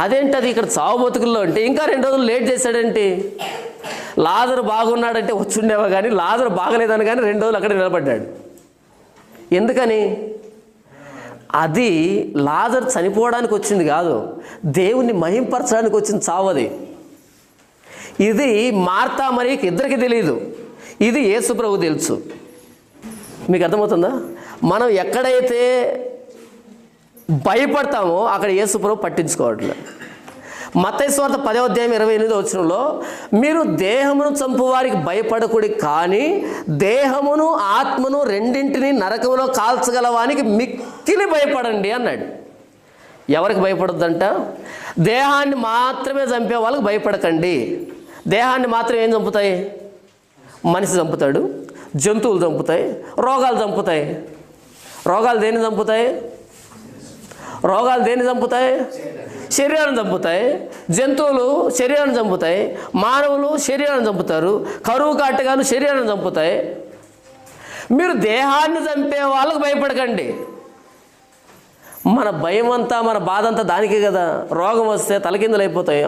అదేంటి అది ఇక్కడ చావు బతుకుల్లో అంటే ఇంకా 2 రోజులు లేట్ చేశాడేంటి? లాజరు బాగున్నాడంటే వచ్చుండేవా, కానీ లాజరు బాగలేదని కానీ 2 రోజులు అక్కడ నిలబడ్డాడు. ఎందుకని? అది లాజరు చనిపోవడానికి వచ్చింది కాదు, దేవుణ్ణి మహింపరచడానికి వచ్చింది చావు. అది ఇది మార్తా మరియకి ఇద్దరికి తెలియదు, ఇది యేసు ప్రభు తెలుసు. మీకు అర్థమవుతుందా? మనం ఎక్కడైతే భయపడతామో అక్కడ యేసు ప్రభు పట్టించుకోవట్లేదు. మత్తయి సువార్త 10వ అధ్యాయం 28వ వచనంలో మీరు దేహమును చంపువారికి భయపడకుడి, కానీ దేహమును ఆత్మను రెండింటినీ నరకములో కాల్చగలవానికి మిక్కిలి భయపడండి అన్నాడు. ఎవరికి భయపడొద్దంట? దేహాన్ని మాత్రమే చంపే వాళ్ళకి భయపడకండి. దేహాన్ని మాత్రం ఏం చంపుతాయి? మనిషి చంపుతాడు, జంతువులు చంపుతాయి, రోగాలు చంపుతాయి. రోగాలు దేన్ని చంపుతాయి? రోగాలు దేన్ని చంపుతాయి? శరీరాన్ని చంపుతాయి. జంతువులు శరీరాన్ని చంపుతాయి, మానవులు శరీరాన్ని చంపుతారు, కరువు కాటకాలు శరీరాన్ని చంపుతాయి. మీరు దేహాన్ని చంపే వాళ్ళకు భయపడకండి. మన భయం అంతా, మన బాధ అంతా దానికే కదా. రోగం వస్తే తలకిందులు అయిపోతాయి,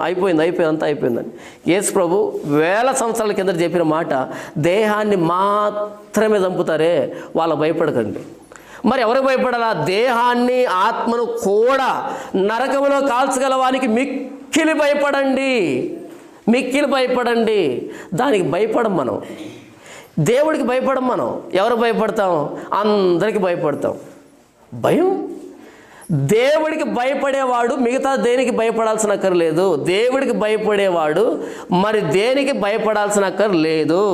అంతా అయిపోయిందని యేసు ప్రభు 1000 సంవత్సరాల కింద చెప్పిన మాట, దేహాన్ని మాత్రమే చంపుతారే వాళ్ళ భయపడకండి. మరి ఎవరికి భయపడాలా? దేహాన్ని ఆత్మను కూడా నరకములో కాల్చగలవానికి మిక్కిలి భయపడండి, మిక్కిలి భయపడండి. దానికి భయపడం మనం, దేవుడికి భయపడం మనం. ఎవరు భయపడతాం? అందరికీ భయపడతాం. భయం, దేవుడికి భయపడేవాడు మిగతా దేనికి భయపడాల్సిన అక్కర్లేదు. దేవుడికి భయపడేవాడు మరి దేనికి భయపడాల్సిన అక్కర్లేదు.